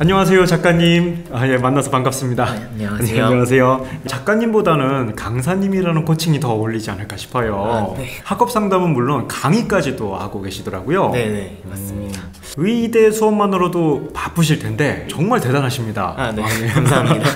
안녕하세요, 작가님. 예, 만나서 반갑습니다. 네, 안녕하세요. 안녕하세요. 작가님보다는 강사님이라는 코칭이 더 어울리지 않을까 싶어요. 네. 학업 상담은 물론 강의까지도 하고 계시더라고요. 네네, 맞습니다. 의대 수업만으로도 바쁘실 텐데 정말 대단하십니다. 네. 감사합니다.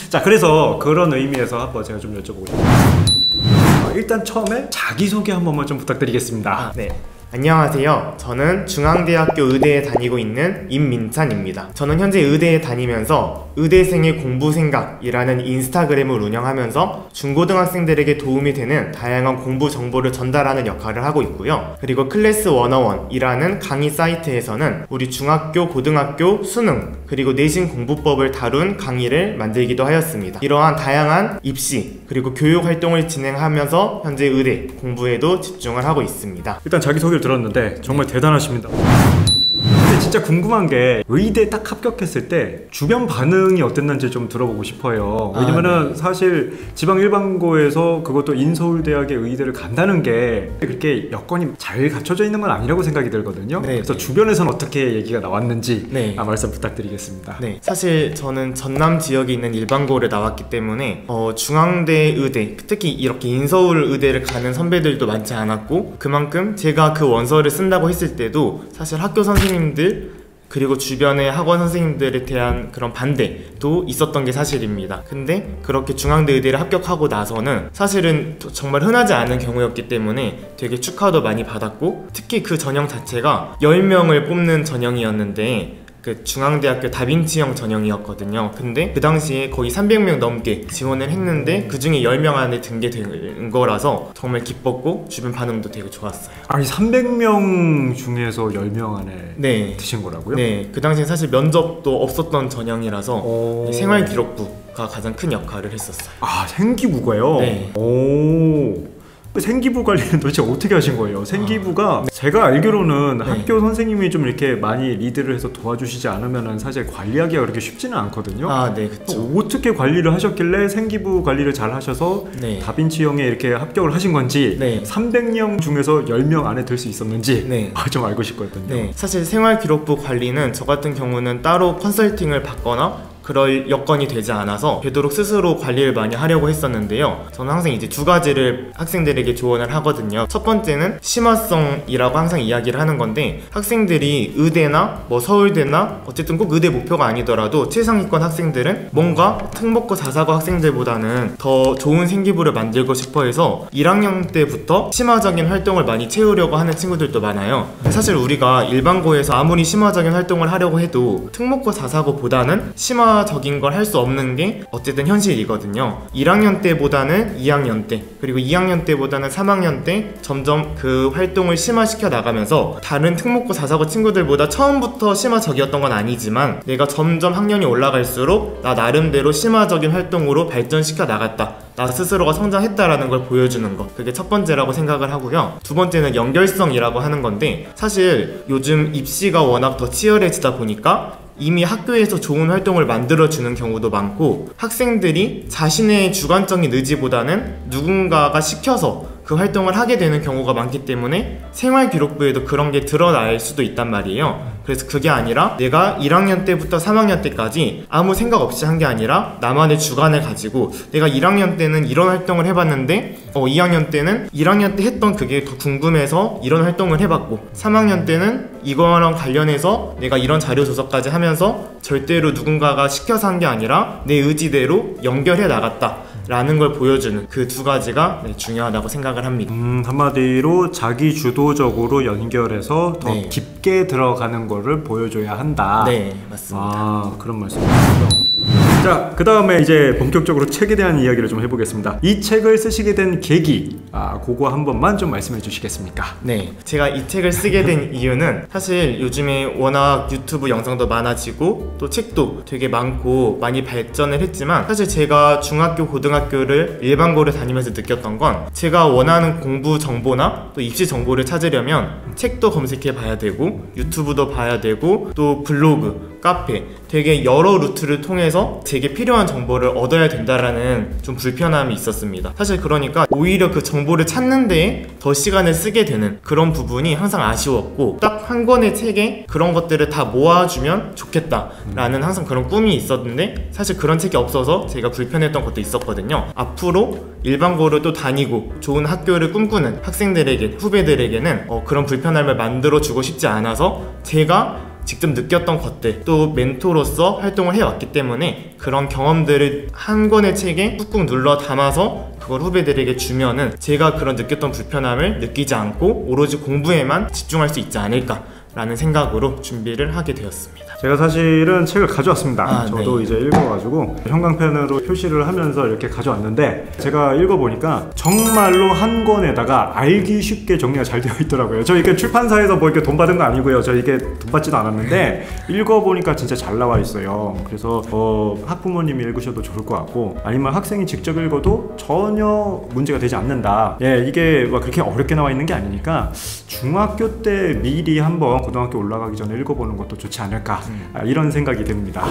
자, 그래서 그런 의미에서 한번 제가 좀 여쭤보겠습니다. 일단 처음에 자기소개 한 번만 좀 부탁드리겠습니다. 네. 안녕하세요. 저는 중앙대학교 의대에 다니고 있는 임민찬입니다. 저는 현재 의대에 다니면서 의대생의 공부 생각이라는 인스타그램을 운영하면서 중고등학생들에게 도움이 되는 다양한 공부 정보를 전달하는 역할을 하고 있고요. 그리고 클래스 101이라는 강의 사이트에서는 우리 중학교, 고등학교 수능 그리고 내신 공부법을 다룬 강의를 만들기도 하였습니다. 이러한 다양한 입시 그리고 교육 활동을 진행하면서 현재 의대 공부에도 집중을 하고 있습니다. 일단 자기소개를 들었는데 정말 대단하십니다. 근데 진짜 궁금한 게 의대 딱 합격했을 때 주변 반응이 어땠는지 좀 들어보고 싶어요. 왜냐면은 사실 지방 일반고에서 그것도 인서울대학의 의대를 간다는 게 그렇게 여건이 잘 갖춰져 있는 건 아니라고 생각이 들거든요. 그래서 주변에서는 어떻게 얘기가 나왔는지 말씀 부탁드리겠습니다. 네, 사실 저는 전남 지역에 있는 일반고를 나왔기 때문에 중앙대 의대, 특히 이렇게 인서울 의대를 가는 선배들도 많지 않았고, 그만큼 제가 그 원서를 쓴다고 했을 때도 사실 학교 선생님들 그리고 주변의 학원 선생님들에 대한 그런 반대도 있었던 게 사실입니다. 근데 그렇게 중앙대 의대를 합격하고 나서는 사실은 정말 흔하지 않은 경우였기 때문에 되게 축하도 많이 받았고, 특히 그 전형 자체가 10명을 뽑는 전형이었는데 그 중앙대학교 다빈치형 전형이었거든요. 근데 그 당시에 거의 300명 넘게 지원을 했는데 그 중에 10명 안에 든 게 된 거라서 정말 기뻤고 주변 반응도 되게 좋았어요. 아니 300명 중에서 10명 안에 드신 거라고요? 네, 그 당시에 사실 면접도 없었던 전형이라서 생활기록부가 가장 큰 역할을 했었어요. 아, 생기부가요? 네. 오. 생기부 관리는 도대체 어떻게 하신 거예요? 생기부가 제가 알기로는 학교 선생님이 좀 이렇게 많이 리드를 해서 도와주시지 않으면 사실 관리하기가 그렇게 쉽지는 않거든요. 네, 그쵸. 어떻게 관리를 하셨길래 생기부 관리를 잘 하셔서 다빈치형에 이렇게 합격을 하신 건지 300명 중에서 10명 안에 들 수 있었는지 좀 알고 싶거든요. 사실 생활기록부 관리는 저 같은 경우는 따로 컨설팅을 받거나 그럴 여건이 되지 않아서 되도록 스스로 관리를 많이 하려고 했었는데요. 저는 항상 이제 두 가지를 학생들에게 조언을 하거든요. 첫 번째는 심화성이라고 항상 이야기를 하는 건데, 학생들이 의대나 뭐 서울대나 어쨌든 꼭 의대 목표가 아니더라도 최상위권 학생들은 뭔가 특목고 자사고 학생들보다는 더 좋은 생기부를 만들고 싶어 해서 1학년 때부터 심화적인 활동을 많이 채우려고 하는 친구들도 많아요. 사실 우리가 일반고에서 아무리 심화적인 활동을 하려고 해도 특목고 자사고보다는 심화적인 걸 할 수 없는 게 어쨌든 현실이거든요. 1학년 때보다는 2학년 때, 그리고 2학년 때보다는 3학년 때 점점 그 활동을 심화시켜 나가면서 다른 특목고 자사고 친구들보다 처음부터 심화적이었던 건 아니지만 내가 점점 학년이 올라갈수록 나 나름대로 심화적인 활동으로 발전시켜 나갔다, 나 스스로가 성장했다라는 걸 보여주는 것, 그게 첫 번째라고 생각을 하고요. 두 번째는 연결성이라고 하는 건데, 사실 요즘 입시가 워낙 더 치열해지다 보니까 이미 학교에서 좋은 활동을 만들어주는 경우도 많고, 학생들이 자신의 주관적인 의지보다는 누군가가 시켜서 그 활동을 하게 되는 경우가 많기 때문에 생활기록부에도 그런 게 드러날 수도 있단 말이에요. 그래서 그게 아니라 내가 1학년 때부터 3학년 때까지 아무 생각 없이 한 게 아니라 나만의 주관을 가지고 내가 1학년 때는 이런 활동을 해봤는데 2학년 때는 1학년 때 했던 그게 더 궁금해서 이런 활동을 해봤고, 3학년 때는 이거랑 관련해서 내가 이런 자료 조사까지 하면서 절대로 누군가가 시켜서 한 게 아니라 내 의지대로 연결해 나갔다 라는 걸 보여주는 그 두 가지가 중요하다고 생각을 합니다. 한마디로 자기 주도적으로 연결해서 더 깊게 들어가는 거를 보여줘야 한다. 네, 맞습니다. 그런 말씀이시죠. 자, 그 다음에 이제 본격적으로 책에 대한 이야기를 좀 해보겠습니다. 이 책을 쓰시게 된 계기, 그거 한 번만 좀 말씀해 주시겠습니까? 네, 제가 이 책을 쓰게 된 이유는 사실 요즘에 워낙 유튜브 영상도 많아지고 또 책도 되게 많고 많이 발전을 했지만, 사실 제가 중학교, 고등학교를 일반고를 다니면서 느꼈던 건, 제가 원하는 공부 정보나 또 입시 정보를 찾으려면 책도 검색해 봐야 되고 유튜브도 봐야 되고 또 블로그, 카페 되게 여러 루트를 통해서 제게 필요한 정보를 얻어야 된다라는 좀 불편함이 있었습니다. 사실 그러니까 오히려 그 정보를 찾는 데에 더 시간을 쓰게 되는 그런 부분이 항상 아쉬웠고, 딱 한 권의 책에 그런 것들을 다 모아주면 좋겠다라는 항상 그런 꿈이 있었는데 사실 그런 책이 없어서 제가 불편했던 것도 있었거든요. 앞으로 일반고를 또 다니고 좋은 학교를 꿈꾸는 학생들에게, 후배들에게는 그런 불편함을 만들어주고 싶지 않아서 제가 직접 느꼈던 것들, 또 멘토로서 활동을 해왔기 때문에 그런 경험들을 한 권의 책에 꾹꾹 눌러 담아서 그걸 후배들에게 주면은 제가 그런 느꼈던 불편함을 느끼지 않고 오로지 공부에만 집중할 수 있지 않을까라는 생각으로 준비를 하게 되었습니다. 제가 사실은 책을 가져왔습니다. 저도 네. 이제 읽어가지고 형광펜으로 표시를 하면서 이렇게 가져왔는데, 제가 읽어보니까 정말로 한 권에다가 알기 쉽게 정리가 잘 되어 있더라고요. 저 이게 출판사에서 뭐 이렇게 돈 받은 거 아니고요. 저 이게 돈 받지도 않았는데 읽어보니까 진짜 잘 나와 있어요. 그래서 학부모님이 읽으셔도 좋을 것 같고, 아니면 학생이 직접 읽어도 전혀 문제가 되지 않는다. 예, 이게 막 그렇게 어렵게 나와 있는 게 아니니까 중학교 때 미리 한번 고등학교 올라가기 전에 읽어보는 것도 좋지 않을까, 이런 생각이 듭니다.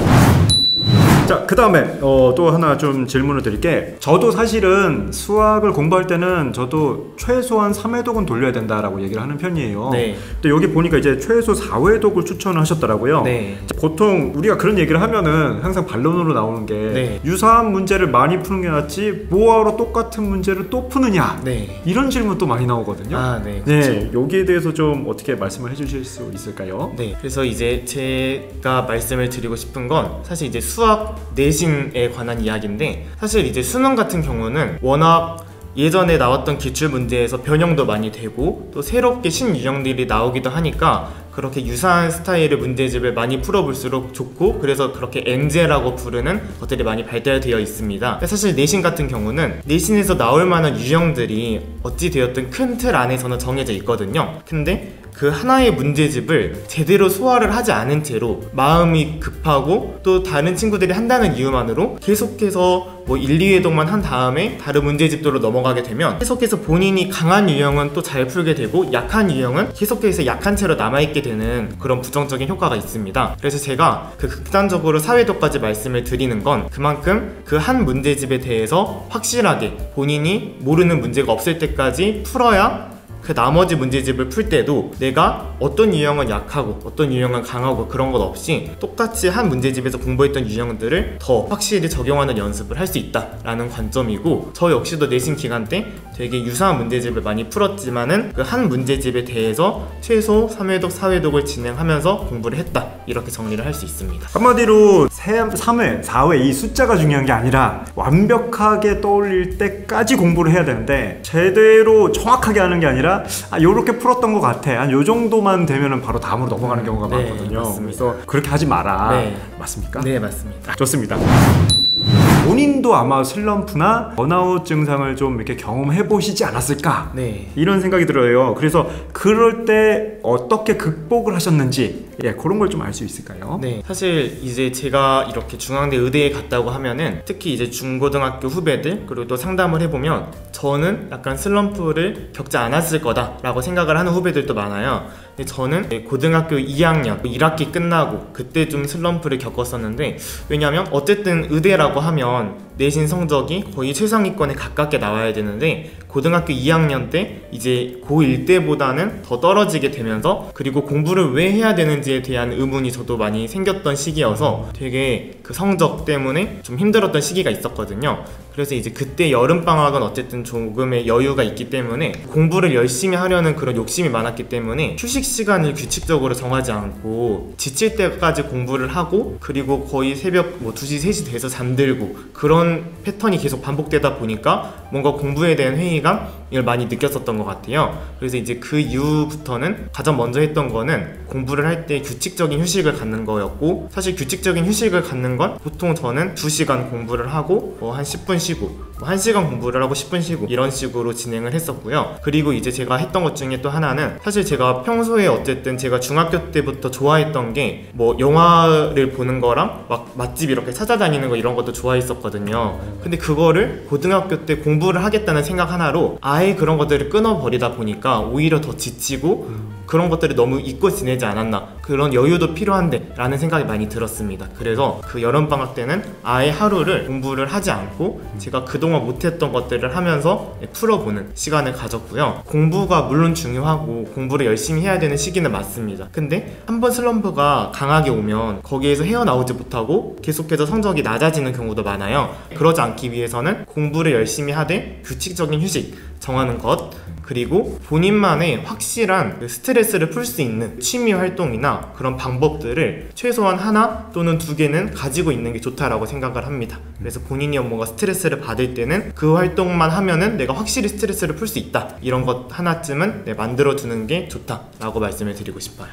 자, 그 다음에 또 하나 좀 질문을 드릴게. 저도 사실은 수학을 공부할 때는 저도 최소한 3회독은 돌려야 된다라고 얘기를 하는 편이에요. 네. 근데 여기 보니까 이제 최소 4회독을 추천을 하셨더라고요. 네. 보통 우리가 그런 얘기를 하면은 항상 반론으로 나오는 게 네. 유사한 문제를 많이 푸는 게 낫지 뭐하러 똑같은 문제를 또 푸느냐, 네. 이런 질문 또 많이 나오거든요. 네. 네, 여기에 대해서 좀 어떻게 말씀을 해주실 수 있을까요? 네, 그래서 이제 제가 말씀을 드리고 싶은 건 사실 이제 수학 내신에 관한 이야기인데, 사실 이제 수능 같은 경우는 워낙 예전에 나왔던 기출 문제에서 변형도 많이 되고 또 새롭게 신유형들이 나오기도 하니까 그렇게 유사한 스타일의 문제집을 많이 풀어볼수록 좋고, 그래서 그렇게 엔제라고 부르는 것들이 많이 발달되어 있습니다. 사실 내신 같은 경우는 내신에서 나올 만한 유형들이 어찌 되었든 큰 틀 안에서는 정해져 있거든요. 근데 그 하나의 문제집을 제대로 소화를 하지 않은 채로 마음이 급하고 또 다른 친구들이 한다는 이유만으로 계속해서 뭐 1, 2회독만 한 다음에 다른 문제집도로 넘어가게 되면 계속해서 본인이 강한 유형은 또 잘 풀게 되고 약한 유형은 계속해서 약한 채로 남아있게 되는 그런 부정적인 효과가 있습니다. 그래서 제가 그 극단적으로 4회독까지 말씀을 드리는 건 그만큼 그 한 문제집에 대해서 확실하게 본인이 모르는 문제가 없을 때까지 풀어야 그 나머지 문제집을 풀 때도 내가 어떤 유형은 약하고 어떤 유형은 강하고 그런 것 없이 똑같이 한 문제집에서 공부했던 유형들을 더 확실히 적용하는 연습을 할 수 있다라는 관점이고, 저 역시도 내신 기간 때 되게 유사한 문제집을 많이 풀었지만은 그 한 문제집에 대해서 최소 3회독, 4회독을 진행하면서 공부를 했다, 이렇게 정리를 할 수 있습니다. 한마디로 3회, 4회 이 숫자가 중요한 게 아니라 완벽하게 떠올릴 때까지 공부를 해야 되는데, 제대로 정확하게 하는 게 아니라 요렇게 풀었던 것 같아, 요 정도만 되면은 바로 다음으로 넘어가는 경우가 많거든요. 맞습니다. 그래서 그렇게 하지 마라. 네. 맞습니까? 네, 맞습니다. 좋습니다. 본인도 아마 슬럼프나 번아웃 증상을 좀 이렇게 경험해 보시지 않았을까, 네. 이런 생각이 들어요. 그래서 그럴 때 어떻게 극복을 하셨는지, 그런 걸 좀 알 수 있을까요? 네, 사실 이제 제가 이렇게 중앙대 의대에 갔다고 하면은 특히 이제 중고등학교 후배들 그리고 또 상담을 해보면 저는 약간 슬럼프를 겪지 않았을 거다라고 생각을 하는 후배들도 많아요. 근데 저는 고등학교 2학년 1학기 끝나고 그때 좀 슬럼프를 겪었었는데, 왜냐면 어쨌든 의대라고 하면 내신 성적이 거의 최상위권에 가깝게 나와야 되는데 고등학교 2학년 때 이제 고1 때보다는 더 떨어지게 되면서, 그리고 공부를 왜 해야 되는지에 대한 의문이 저도 많이 생겼던 시기여서 되게 그 성적 때문에 좀 힘들었던 시기가 있었거든요. 그래서 이제 그때 여름방학은 어쨌든 조금의 여유가 있기 때문에 공부를 열심히 하려는 그런 욕심이 많았기 때문에 휴식 시간을 규칙적으로 정하지 않고 지칠 때까지 공부를 하고, 그리고 거의 새벽 2시, 3시 돼서 잠들고, 그런 패턴이 계속 반복되다 보니까 뭔가 공부에 대한 회의감을 많이 느꼈었던 것 같아요. 그래서 이제 그 이후부터는 가장 먼저 했던 거는 공부를 할 때 규칙적인 휴식을 갖는 거였고, 사실 규칙적인 휴식을 갖는 건 보통 저는 2시간 공부를 하고 한 10분 쉬고 1시간 공부를 하고 10분 쉬고 이런 식으로 진행을 했었고요. 그리고 이제 제가 했던 것 중에 또 하나는, 사실 제가 평소에 어쨌든 제가 중학교 때부터 좋아했던 게 뭐 영화를 보는 거랑 막 맛집 이렇게 찾아다니는 거 이런 것도 좋아했었거든요. 근데 그거를 고등학교 때 공부를 하겠다는 생각 하나로 아예 그런 것들을 끊어버리다 보니까 오히려 더 지치고 그런 것들을 너무 잊고 지내지 않았나, 그런 여유도 필요한데 라는 생각이 많이 들었습니다. 그래서 그 여름방학 때는 아예 하루를 공부를 하지 않고 제가 그동안 못했던 것들을 하면서 풀어보는 시간을 가졌고요. 공부가 물론 중요하고 공부를 열심히 해야 되는 시기는 맞습니다. 근데 한번 슬럼프가 강하게 오면 거기에서 헤어나오지 못하고 계속해서 성적이 낮아지는 경우도 많아요. 그러지 않기 위해서는 공부를 열심히 하되 규칙적인 휴식 정하는 것, 그리고 본인만의 확실한 스트레스를 풀 수 있는 취미 활동이나 그런 방법들을 최소한 하나 또는 두 개는 가지고 있는 게 좋다라고 생각을 합니다. 그래서 본인이 뭔가 스트레스를 받을 때는 그 활동만 하면은 내가 확실히 스트레스를 풀 수 있다, 이런 것 하나쯤은 만들어주는 게 좋다라고 말씀을 드리고 싶어요.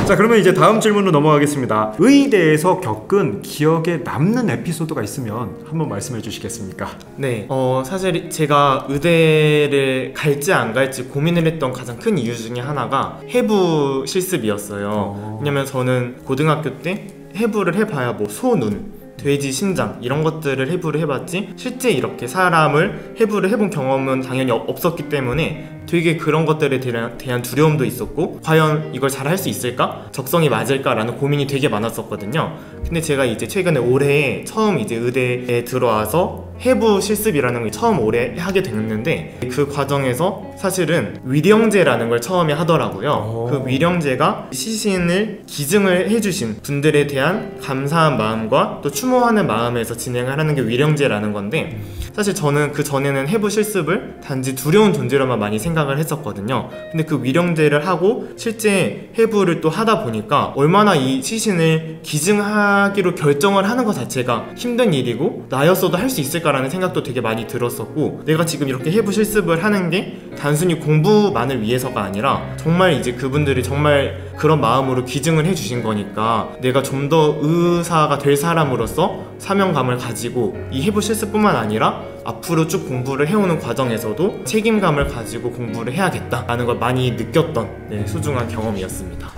자, 그러면 이제 다음 질문으로 넘어가겠습니다. 의대에서 겪은 기억에 남는 에피소드가 있으면 한번 말씀해 주시겠습니까? 네, 사실 제가 의대를 갈지 안 갈지 고민을 했던 가장 큰 이유 중에 하나가 해부 실습이었어요. 왜냐면 저는 고등학교 때 해부를 해봐야 뭐 소 눈, 돼지 심장 이런 것들을 해부를 해봤지 실제 이렇게 사람을 해부를 해본 경험은 당연히 없었기 때문에 되게 그런 것들에 대한 두려움도 있었고, 과연 이걸 잘 할 수 있을까? 적성이 맞을까? 라는 고민이 되게 많았었거든요. 근데 제가 이제 최근에 올해 처음 이제 의대에 들어와서 해부 실습이라는 걸 처음 올해 하게 됐는데, 그 과정에서 사실은 위령제라는 걸 처음에 하더라고요. 그 위령제가 시신을 기증을 해주신 분들에 대한 감사한 마음과 또 추모하는 마음에서 진행을 하는 게 위령제라는 건데, 사실 저는 그 전에는 해부 실습을 단지 두려운 존재로만 많이 생각을 했었거든요. 근데 그 위령제를 하고 실제 해부를 또 하다 보니까 얼마나 이 시신을 기증하기로 결정을 하는 것 자체가 힘든 일이고 나였어도 할 수 있을까라는 생각도 되게 많이 들었었고, 내가 지금 이렇게 해부 실습을 하는 게 단순히 공부만을 위해서가 아니라 정말 이제 그분들이 정말 그런 마음으로 기증을 해주신 거니까 내가 좀 더 의사가 될 사람으로서 사명감을 가지고 이 해부 실습뿐만 아니라 앞으로 쭉 공부를 해오는 과정에서도 책임감을 가지고 공부를 해야겠다라는 걸 많이 느꼈던 소중한 경험이었습니다.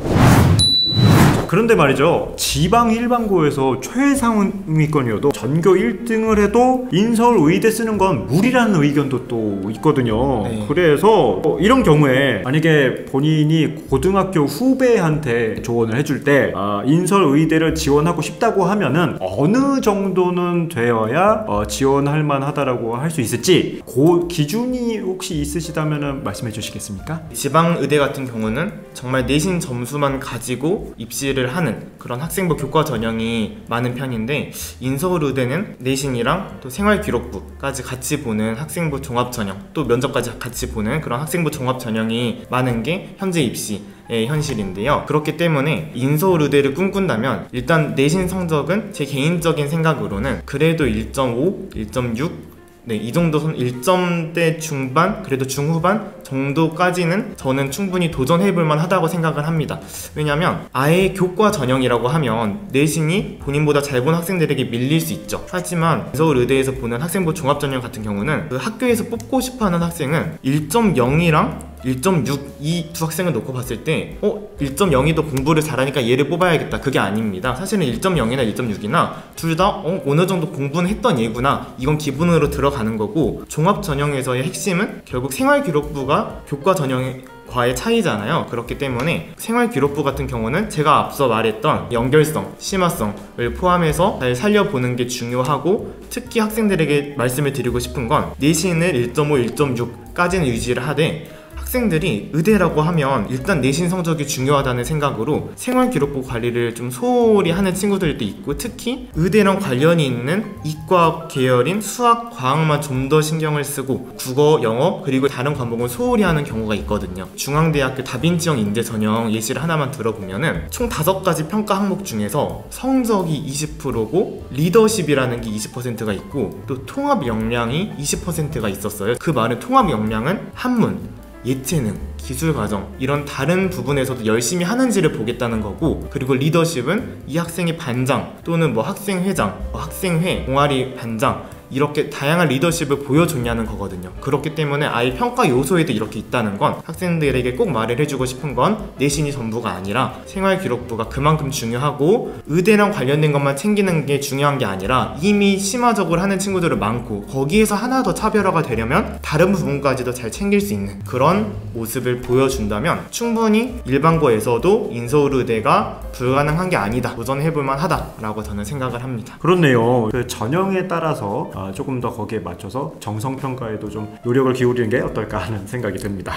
그런데 말이죠, 지방 일반고에서 최상위권이어도 전교 1등을 해도 인서울 의대 쓰는 건 무리라는 의견도 또 있거든요. 그래서 이런 경우에 만약에 본인이 고등학교 후배한테 조언을 해줄 때 인서울 의대를 지원하고 싶다고 하면은 어느 정도는 되어야 지원할 만하다라고 할 수 있을지, 그 기준이 혹시 있으시다면 말씀해 주시겠습니까? 지방 의대 같은 경우는 정말 내신 점수만 가지고 입시를 하는 그런 학생부 교과 전형이 많은 편인데, 인서울 의대는 내신이랑 또 생활기록부까지 같이 보는 학생부 종합 전형, 또 면접까지 같이 보는 그런 학생부 종합 전형이 많은 게 현재 입시의 현실인데요. 그렇기 때문에 인서울 의대를 꿈꾼다면 일단 내신 성적은 제 개인적인 생각으로는 그래도 1.5, 1.6 이 정도 1점대 중반, 그래도 중후반 정도까지는 저는 충분히 도전해볼만 하다고 생각을 합니다. 왜냐면 아예 교과 전형이라고 하면 내신이 본인보다 잘 본 학생들에게 밀릴 수 있죠. 하지만 인서울 의대에서 보는 학생부 종합 전형 같은 경우는 그 학교에서 뽑고 싶어하는 학생은 1.0이랑 1.6 이 두 학생을 놓고 봤을 때 1.0이 더 공부를 잘하니까 얘를 뽑아야겠다, 그게 아닙니다. 사실은 1.0이나 1.6이나 둘 다 어느 정도 공부는 했던 얘구나, 이건 기본으로 들어가는 거고, 종합 전형에서의 핵심은 결국 생활기록부가 교과 전형과의 차이잖아요. 그렇기 때문에 생활기록부 같은 경우는 제가 앞서 말했던 연결성, 심화성을 포함해서 잘 살려보는 게 중요하고, 특히 학생들에게 말씀을 드리고 싶은 건 내신을 1.5, 1.6까지는 유지를 하되 학생들이 의대라고 하면 일단 내신 성적이 중요하다는 생각으로 생활기록부 관리를 좀 소홀히 하는 친구들도 있고, 특히 의대랑 관련이 있는 이과 계열인 수학, 과학만 좀 더 신경을 쓰고 국어, 영어 그리고 다른 과목은 소홀히 하는 경우가 있거든요. 중앙대학교 다빈치형 인재 전형 예시를 하나만 들어보면은 총 5가지 평가 항목 중에서 성적이 20%고 리더십이라는 게 20%가 있고 또 통합 역량이 20%가 있었어요. 그 말은 통합 역량은 한문, 예체능, 기술과정 이런 다른 부분에서도 열심히 하는지를 보겠다는 거고, 그리고 리더십은 이 학생이 반장 또는 학생회장, 학생회, 동아리 반장 이렇게 다양한 리더십을 보여줬냐는 거거든요. 그렇기 때문에 아예 평가 요소에도 이렇게 있다는 건 학생들에게 꼭 말을 해주고 싶은 건 내신이 전부가 아니라 생활기록부가 그만큼 중요하고 의대랑 관련된 것만 챙기는 게 중요한 게 아니라 이미 심화적으로 하는 친구들은 많고 거기에서 하나 더 차별화가 되려면 다른 부분까지도 잘 챙길 수 있는 그런 모습을 보여준다면 충분히 일반고에서도 인서울의대가 불가능한 게 아니다, 도전해볼만 하다라고 저는 생각을 합니다. 그렇네요. 그 전형에 따라서 조금 더 거기에 맞춰서 정성평가에도 좀 노력을 기울이는 게 어떨까 하는 생각이 듭니다.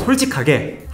솔직하게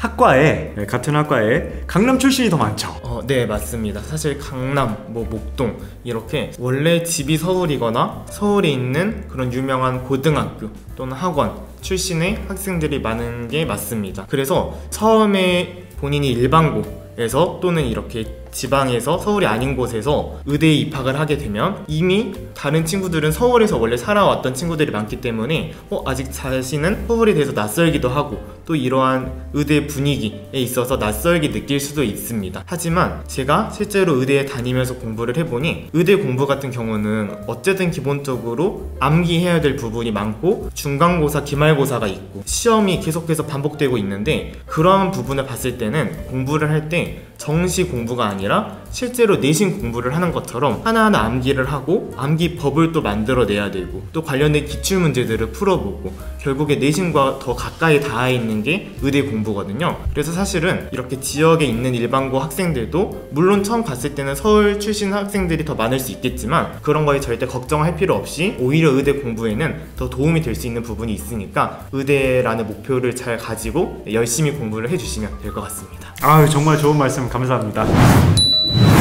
같은 학과에 강남 출신이 더 많죠? 네, 맞습니다. 사실 강남, 목동 이렇게 원래 집이 서울이거나 서울에 있는 그런 유명한 고등학교 또는 학원 출신의 학생들이 많은 게 맞습니다. 그래서 처음에 본인이 일반고에서 또는 이렇게 지방에서 서울이 아닌 곳에서 의대에 입학을 하게 되면 이미 다른 친구들은 서울에서 원래 살아왔던 친구들이 많기 때문에 아직 자신은 서울에 대해서 낯설기도 하고 또 이러한 의대 분위기에 있어서 낯설게 느낄 수도 있습니다. 하지만 제가 실제로 의대에 다니면서 공부를 해보니 의대 공부 같은 경우는 어쨌든 기본적으로 암기해야 될 부분이 많고 중간고사, 기말고사가 있고 시험이 계속해서 반복되고 있는데 그러한 부분을 봤을 때는 공부를 할 때 정시 공부가 아니라 실제로 내신 공부를 하는 것처럼 하나하나 암기를 하고 암기법을 또 만들어내야 되고 또 관련된 기출문제들을 풀어보고 결국에 내신과 더 가까이 닿아 있는 게 의대 공부거든요. 그래서 사실은 이렇게 지역에 있는 일반고 학생들도 물론 처음 갔을 때는 서울 출신 학생들이 더 많을 수 있겠지만 그런 거에 절대 걱정할 필요 없이 오히려 의대 공부에는 더 도움이 될 수 있는 부분이 있으니까 의대라는 목표를 잘 가지고 열심히 공부를 해주시면 될 것 같습니다. 정말 좋은 말씀 감사합니다.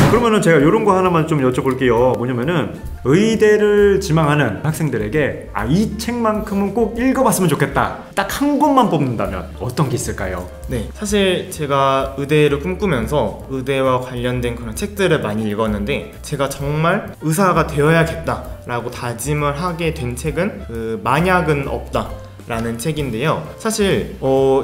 그러면은 제가 이런 거 하나만 좀 여쭤볼게요. 뭐냐면은 의대를 지망하는 학생들에게 이 책만큼은 꼭 읽어봤으면 좋겠다, 딱 한 권만 뽑는다면 어떤 게 있을까요? 네, 사실 제가 의대를 꿈꾸면서 의대와 관련된 그런 책들을 많이 읽었는데 제가 정말 의사가 되어야겠다 라고 다짐을 하게 된 책은 만약은 없다 라는 책인데요. 사실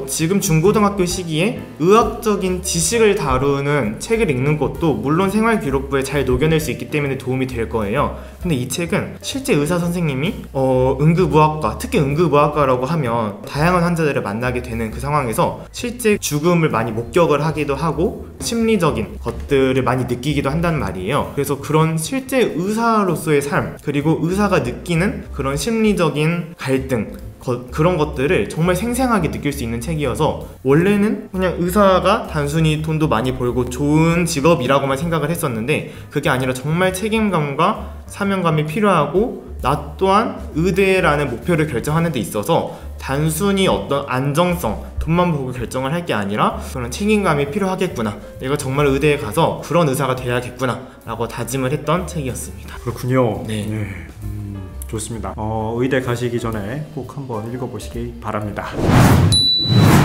지금 중고등학교 시기에 의학적인 지식을 다루는 책을 읽는 것도 물론 생활기록부에 잘 녹여낼 수 있기 때문에 도움이 될 거예요. 근데 이 책은 실제 의사 선생님이 응급의학과, 특히 응급의학과라고 하면 다양한 환자들을 만나게 되는 그 상황에서 실제 죽음을 많이 목격을 하기도 하고 심리적인 것들을 많이 느끼기도 한다는 말이에요. 그래서 그런 실제 의사로서의 삶, 그리고 의사가 느끼는 그런 심리적인 갈등, 그런 것들을 정말 생생하게 느낄 수 있는 책이어서 원래는 그냥 의사가 단순히 돈도 많이 벌고 좋은 직업이라고만 생각을 했었는데 그게 아니라 정말 책임감과 사명감이 필요하고 나 또한 의대라는 목표를 결정하는 데 있어서 단순히 어떤 안정성, 돈만 보고 결정을 할 게 아니라 그런 책임감이 필요하겠구나, 내가 정말 의대에 가서 그런 의사가 돼야겠구나 라고 다짐을 했던 책이었습니다. 그렇군요. 네. 좋습니다. 의대 가시기 전에 꼭 한번 읽어보시기 바랍니다.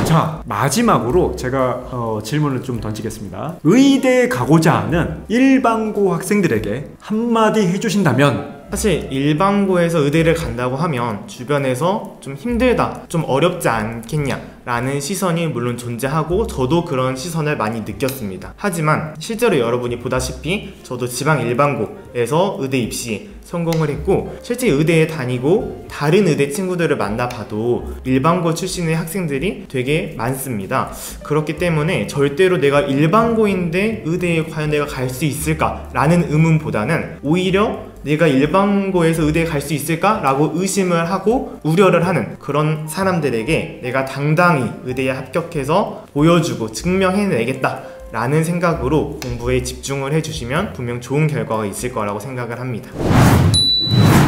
자, 마지막으로 제가 질문을 좀 던지겠습니다. 의대에 가고자 하는 일반고 학생들에게 한마디 해주신다면? 사실 일반고에서 의대를 간다고 하면 주변에서 좀 힘들다, 좀 어렵지 않겠냐 라는 시선이 물론 존재하고 저도 그런 시선을 많이 느꼈습니다. 하지만 실제로 여러분이 보다시피 저도 지방 일반고에서 의대 입시에 성공을 했고 실제 의대에 다니고 다른 의대 친구들을 만나봐도 일반고 출신의 학생들이 되게 많습니다. 그렇기 때문에 절대로 내가 일반고인데 의대에 과연 내가 갈 수 있을까 라는 의문보다는 오히려 내가 일반고에서 의대에 갈 수 있을까? 라고 의심을 하고 우려를 하는 그런 사람들에게 내가 당당히 의대에 합격해서 보여주고 증명해내겠다 라는 생각으로 공부에 집중을 해주시면 분명 좋은 결과가 있을 거라고 생각을 합니다.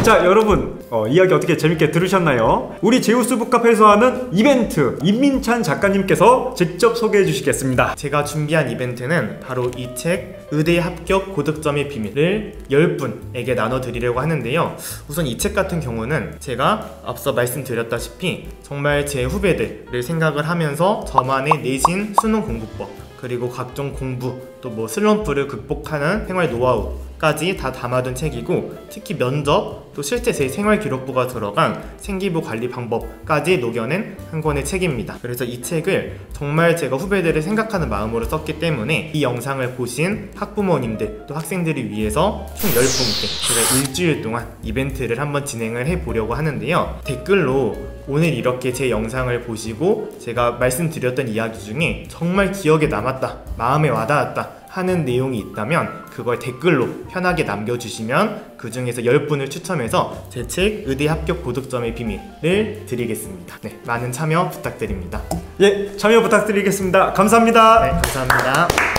자, 여러분 이야기 어떻게 재밌게 들으셨나요? 우리 제우스 북카페에서 하는 이벤트 임민찬 작가님께서 직접 소개해 주시겠습니다. 제가 준비한 이벤트는 바로 이 책 의대 합격 고득점의 비밀을 10분에게 나눠드리려고 하는데요. 우선 이 책 같은 경우는 제가 앞서 말씀드렸다시피 정말 제 후배들을 생각을 하면서 저만의 내신 수능 공부법, 그리고 각종 공부, 또 슬럼프를 극복하는 생활 노하우 까지 다 담아둔 책이고, 특히 면접, 또 실제 제 생활 기록부가 들어간 생기부 관리 방법까지 녹여낸 한 권의 책입니다. 그래서 이 책을 정말 제가 후배들을 생각하는 마음으로 썼기 때문에 이 영상을 보신 학부모님들 또 학생들을 위해서 총 10분께 제가 일주일 동안 이벤트를 한번 진행을 해보려고 하는데요. 댓글로 오늘 이렇게 제 영상을 보시고 제가 말씀드렸던 이야기 중에 정말 기억에 남았다, 마음에 와닿았다 하는 내용이 있다면 그걸 댓글로 편하게 남겨주시면 그 중에서 10분을 추첨해서 제 책 의대 합격 고득점의 비밀을 드리겠습니다. 네, 많은 참여 부탁드립니다. 예, 참여 부탁드리겠습니다. 감사합니다. 네, 감사합니다.